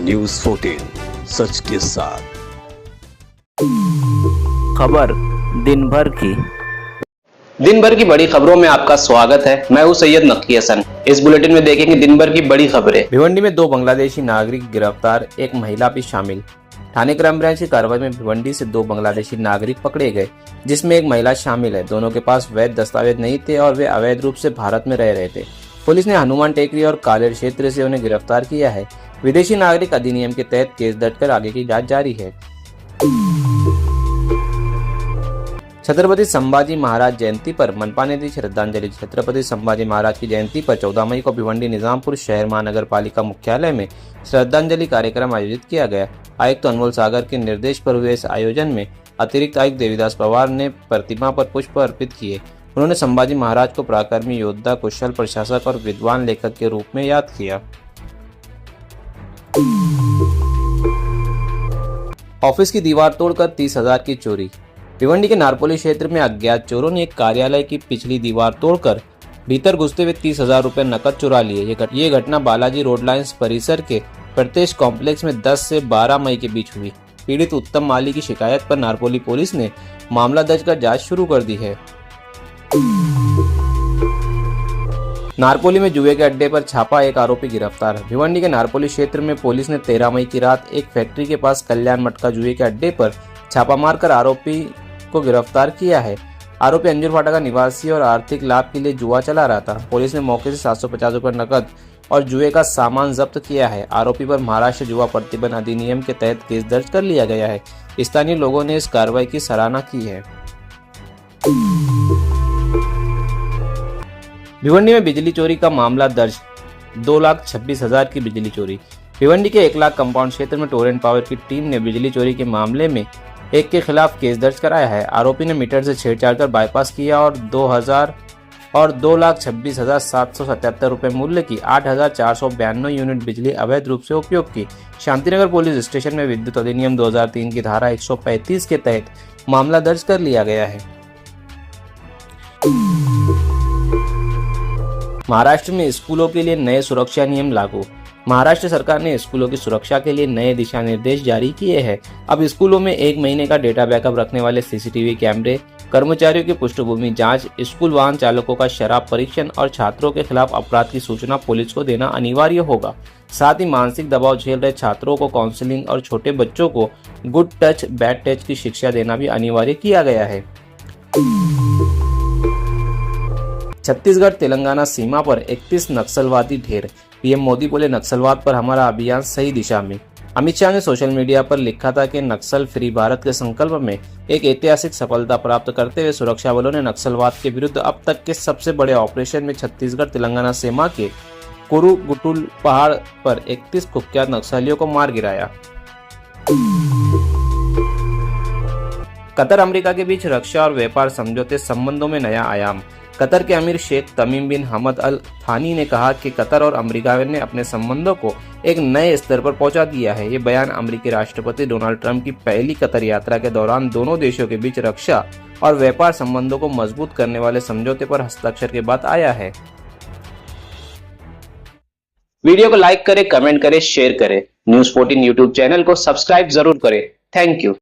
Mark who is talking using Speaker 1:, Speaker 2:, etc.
Speaker 1: News 14 सच के साथ।
Speaker 2: खबर दिन भर की
Speaker 3: बड़ी खबरों में आपका स्वागत है। मैं हूं सैयद नकी हसन। इस बुलेटिन में देखेंगे दिन भर की बड़ी खबरें।
Speaker 2: भिवंडी में 2 बांग्लादेशी नागरिक गिरफ्तार, एक महिला भी शामिल। थाने क्राइम ब्रांच की कार्रवाई में भिवंडी से 2 बांग्लादेशी नागरिक पकड़े गए, जिसमें एक महिला शामिल है। दोनों के पास वैध दस्तावेज नहीं थे और वे अवैध रूप से भारत में रह रहे थे। पुलिस ने हनुमान टेकरी और कालेर क्षेत्र से उन्हें गिरफ्तार किया है। विदेशी नागरिक अधिनियम के तहत केस दर्ज कर आगे की जांच जारी है। छत्रपति संभाजी महाराज जयंती पर मनपा ने दी श्रद्धांजलि। छत्रपति संभाजी महाराज की जयंती पर 14 मई को भिवंडी निजामपुर शहर महानगर पालिका मुख्यालय में श्रद्धांजलि कार्यक्रम आयोजित किया गया। आयुक्त अनमोल सागर के निर्देश पर हुए इस आयोजन में अतिरिक्त आयुक्त देवीदास पवार ने प्रतिमा पर पुष्प अर्पित किए। उन्होंने संभाजी महाराज को पराक्रमी योद्धा, कुशल प्रशासक और विद्वान लेखक के रूप में याद किया। ऑफिस की दीवार तोड़कर 30,000 की चोरी। भिवंडी के नारपोली क्षेत्र में अज्ञात चोरों ने एक कार्यालय की पिछली दीवार तोड़कर भीतर घुसते हुए 30,000 रुपए नकद चुरा लिए। ये घटना बालाजी रोड लाइन्स परिसर के प्रत्येष कॉम्प्लेक्स में 10 से 12 मई के बीच हुई। पीड़ित उत्तम माली की शिकायत पर नारपोली पुलिस ने मामला दर्ज कर जांच शुरू कर दी है। नारपोली में जुए के अड्डे पर छापा, एक आरोपी गिरफ्तार। भिवंडी के नारपोली क्षेत्र में पुलिस ने 13 मई की रात एक फैक्ट्री के पास कल्याण मटका जुए के अड्डे पर छापा मारकर आरोपी को गिरफ्तार किया है। आरोपी अंजुर फाटा का निवासी और आर्थिक लाभ के लिए जुआ चला रहा था। पुलिस ने मौके से 750 रुपए नकद और जुए का सामान जब्त किया है। आरोपी पर महाराष्ट्र जुआ प्रतिबंध अधिनियम के तहत केस दर्ज कर लिया गया है। स्थानीय लोगों ने इस कार्रवाई की सराहना की है। भिवंडी में बिजली चोरी का मामला दर्ज, 2,26,000 की बिजली चोरी। भिवंडी के 1 लाख कंपाउंड क्षेत्र में टोरेंट पावर की टीम ने बिजली चोरी के मामले में एक के खिलाफ केस दर्ज कराया है। आरोपी ने मीटर से छेड़छाड़ कर बाईपास किया और 2,26,777 रुपए मूल्य की 8,492 यूनिट बिजली अवैध रूप से उपयोग की। शांतिनगर पुलिस स्टेशन में विद्युत अधिनियम 2003 की धारा 135 के तहत मामला दर्ज कर लिया गया है। महाराष्ट्र में स्कूलों के लिए नए सुरक्षा नियम लागू। महाराष्ट्र सरकार ने स्कूलों की सुरक्षा के लिए नए दिशा निर्देश जारी किए हैं। अब स्कूलों में 1 महीने का डेटा बैकअप रखने वाले सीसीटीवी कैमरे, कर्मचारियों की पृष्ठभूमि जांच, स्कूल वाहन चालकों का शराब परीक्षण और छात्रों के खिलाफ अपराध की सूचना पुलिस को देना अनिवार्य होगा। साथ ही मानसिक दबाव झेल रहे छात्रों को काउंसलिंग और छोटे बच्चों को गुड टच बैड टच की शिक्षा देना भी अनिवार्य किया गया है। छत्तीसगढ़ तेलंगाना सीमा पर 31 नक्सलवादी ढेर। पीएम मोदी बोले, नक्सलवाद पर हमारा अभियान सही दिशा में। अमित शाह ने सोशल मीडिया पर लिखा था कि नक्सल फ्री भारत के संकल्प में एक ऐतिहासिक सफलता प्राप्त करते हुए सुरक्षा बलों ने नक्सलवाद के विरुद्ध अब तक के सबसे बड़े ऑपरेशन में छत्तीसगढ़ तेलंगाना सीमा के कुरुगुटुल पहाड़ पर 31 कुख्यात नक्सलियों को मार गिराया। कतर अमेरिका के बीच रक्षा और व्यापार समझौते संबंधों में नया आयाम। कतर के अमीर शेख तमीम बिन हमद अल थानी ने कहा कि कतर और अमेरिका ने अपने संबंधों को एक नए स्तर पर पहुंचा दिया है। ये बयान अमेरिकी राष्ट्रपति डोनाल्ड ट्रंप की पहली कतर यात्रा के दौरान दोनों देशों के बीच रक्षा और व्यापार संबंधों को मजबूत करने वाले समझौते पर हस्ताक्षर के बाद आया है।
Speaker 3: वीडियो को लाइक करें, कमेंट करें, शेयर करें। न्यूज़ 14 यूट्यूब चैनल को सब्सक्राइब जरूर करें। Thank you.